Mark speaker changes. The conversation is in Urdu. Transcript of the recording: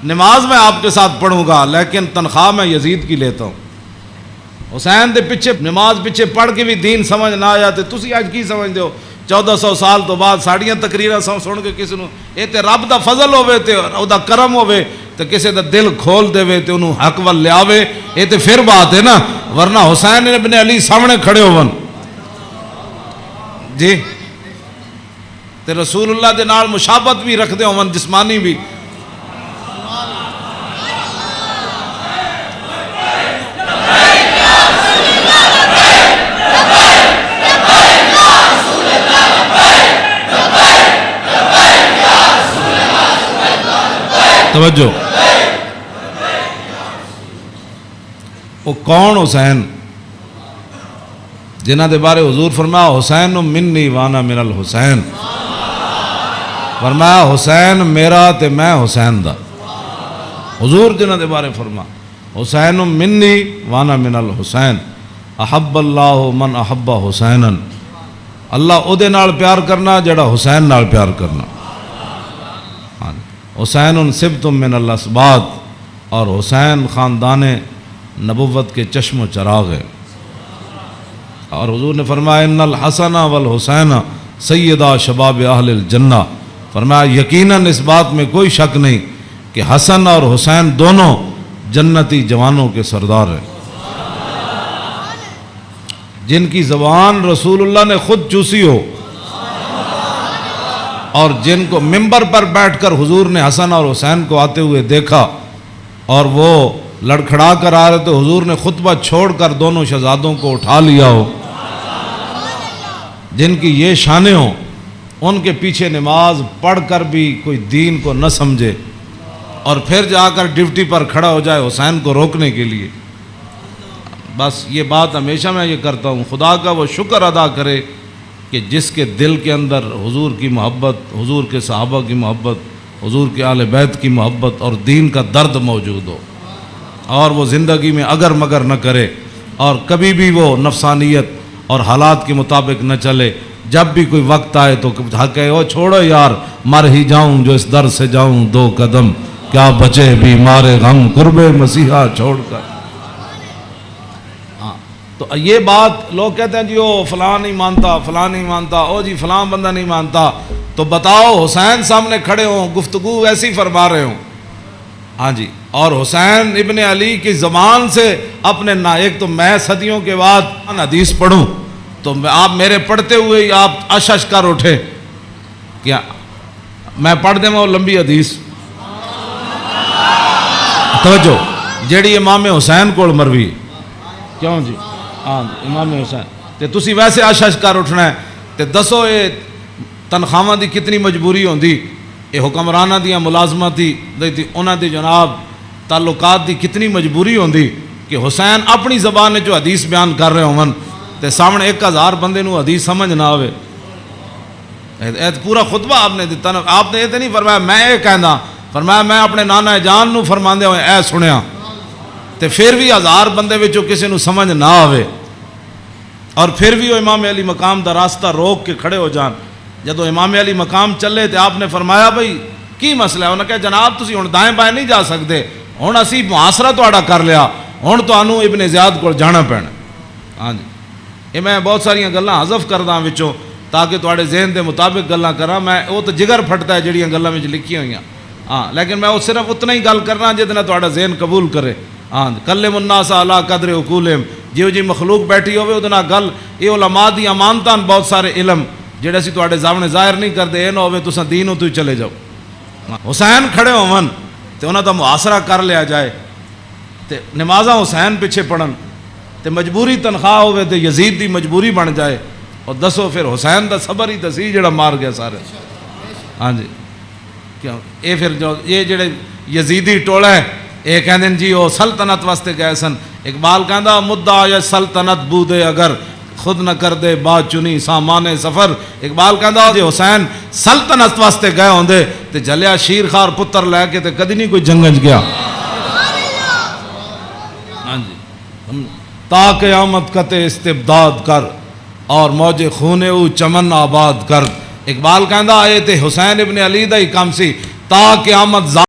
Speaker 1: نماز میں آپ کے ساتھ پڑھوں گا لیکن تنخواہ میں یزید کی لیتا ہوں۔ حسین دے پیچھے نماز پیچھے پڑھ کے بھی دین سمجھ نہ آیا تے تسی اج کی سمجھدے ہو 1400 سال تو بعد ساڑیاں تقریراں سن کے کسی نو اے تے رب دا فضل ہوے تے او دا کرم ہوے تے کسی دا دل کھول دے تے انہوں حق ول لیاوے، اے تے پھر بات ہے نا، ورنہ حسین ابن علی سامنے کھڑے ہون جی تے رسول اللہ دے نال مشابہت بھی رکھدے ہون جسمانی بھی۔ توجہ، وہ کون حسین جنہ دے بارے حضور فرمایا حسین منی وانا من الحسین، فرمایا حسین میرا تے میں حسین دا، حضور جنہ دے بارے فرما حسین منی وانا من الحسین، احب اللہ من احب حسینا، اللہ او دے نال پیار کرنا جڑا حسین نال پیار کرنا۔ حسین سبت من الاسباط، اور حسین خاندان نبوت کے چشم و چراغ ہے۔ اور حضور نے فرمایا ان الحسن والحسین سیدہ شباب اہل الجنہ، فرمایا یقیناً اس بات میں کوئی شک نہیں کہ حسن اور حسین دونوں جنتی جوانوں کے سردار ہیں، جن کی زبان رسول اللہ نے خود چوسی ہو، اور جن کو ممبر پر بیٹھ کر حضور نے حسن اور حسین کو آتے ہوئے دیکھا اور وہ لڑکھڑا کر آ رہے تو حضور نے خطبہ چھوڑ کر دونوں شہزادوں کو اٹھا لیا ہو، جن کی یہ شانیں ہوں، ان کے پیچھے نماز پڑھ کر بھی کوئی دین کو نہ سمجھے اور پھر جا کر ڈیوٹی پر کھڑا ہو جائے حسین کو روکنے کے لیے۔ بس یہ بات ہمیشہ میں یہ کرتا ہوں، خدا کا وہ شکر ادا کرے کہ جس کے دل کے اندر حضور کی محبت، حضور کے صحابہ کی محبت، حضور کے اہل بیت کی محبت اور دین کا درد موجود ہو، اور وہ زندگی میں اگر مگر نہ کرے اور کبھی بھی وہ نفسانیت اور حالات کے مطابق نہ چلے، جب بھی کوئی وقت آئے تو کہے او چھوڑو یار مر ہی جاؤں جو اس در سے جاؤں دو قدم، کیا بچے بیمار غم قرب مسیحا چھوڑ کر۔ تو یہ بات لوگ کہتے ہیں جی او فلاں نہیں مانتا، فلاں نہیں مانتا، او جی فلاں بندہ نہیں مانتا، تو بتاؤ حسین سامنے کھڑے ہوں گفتگو ایسی فرما رہے ہوں، ہاں جی، اور حسین ابن علی کی زبان سے اپنے ایک تو میں صدیوں کے بعد حدیث پڑھوں تو آپ میرے پڑھتے ہوئے ہی آپ اشش کر اٹھے، کیا میں پڑھ دیں وہ لمبی حدیث، توجہ جیڑی امام حسین کو مروی کیوں جی، ہاں امام حسین تے تسی ویسے اشش کر اٹھنا ہے تے دسو یہ تنخواہ دی کتنی مجبوری ہوندی، یہ حکمرانہ دیاں ملازمت دی انہاں دی جناب تعلقات دی کتنی مجبوری ہوندی کہ حسین اپنی زبان میں جو حدیث بیان کر رہے ہوں تے سامنے 1000 بندے نو حدیث سمجھ نہ آوے۔ پورا خطبہ آپ نے دیتا نا، آپ نے یہ تو نہیں فرمایا میں یہ کہنا، فرمایا میں اپنے نانا جان نو فرماندے ہوئے اے سنیا، تے پھر بھی 1000 بندے وچوں کسی نو سمجھ نہ آوے اور پھر بھی وہ امام علی مقام دا راستہ روک کے کھڑے ہو جان۔ جدو امام علی مقام چلے تے آپ نے فرمایا بھئی کی مسئلہ ہے، انہوں نے کہا جناب تسی ہن دائیں بائیں نہیں جا سکتے، ہن اسی محاصرہ تہاڈا کر لیا، ہن تانوں ابن زیاد کول جانا پینا۔ ہاں جی، یہ میں بہت ساریاں گلاں حذف کردا وچوں تاکہ تہاڈے ذہن دے مطابق گلاں کراں، میں وہ تو جگر پھٹدا ہے جڑیاں گلاں وچ لکھی ہوئیاں، ہاں لیکن میں وہ صرف اتنا ہی گل کرنا جتنا تہاڈا ذہن قبول کرے۔ ہاں کلم الناس علی قدر عقولہم، جیو جی مخلوق بیٹھی ہوئے وہ گل، یہ علماء دی امانتاں بہت سارے علم جڑے اسی تہاڈے سامنے ظاہر نہیں کرتے، یہ نہ ہوئے تساں دینوں تو ہی چلے جاؤ۔ حسین کھڑے ہون تے انہاں دا محاصرہ کر لیا جائے تے نمازاں حسین پیچھے پڑھن تے مجبوری تنخواہ ہوئے تے یزید دی مجبوری بن جائے، اور دسو پھر حسین دا صبر ہی دسی جڑا مار گیا سارے۔ ہاں جی، کیوں یہ پھر جو یہ جڑے یزیدی ٹولا ہے یہ کہندے جی وہ سلطنت واسطے گئے سن، اقبال کہندا مدعا یا سلطنت بودے اگر خود نہ کر دے بات چنی سامان سفر، اقبال کہندا جی حسین سلطنت واسطے گئے ہوندے تے جلیا شیر خار پتر لے کے تے کدی نہیں کوئی جنگج گیا۔ ہاں جی، تا قیامت قطع استبداد کر اور موج خون او چمن آباد کر، اقبال کہندا اے تے حسین ابن علی دا ہی کام سی، تا قیامت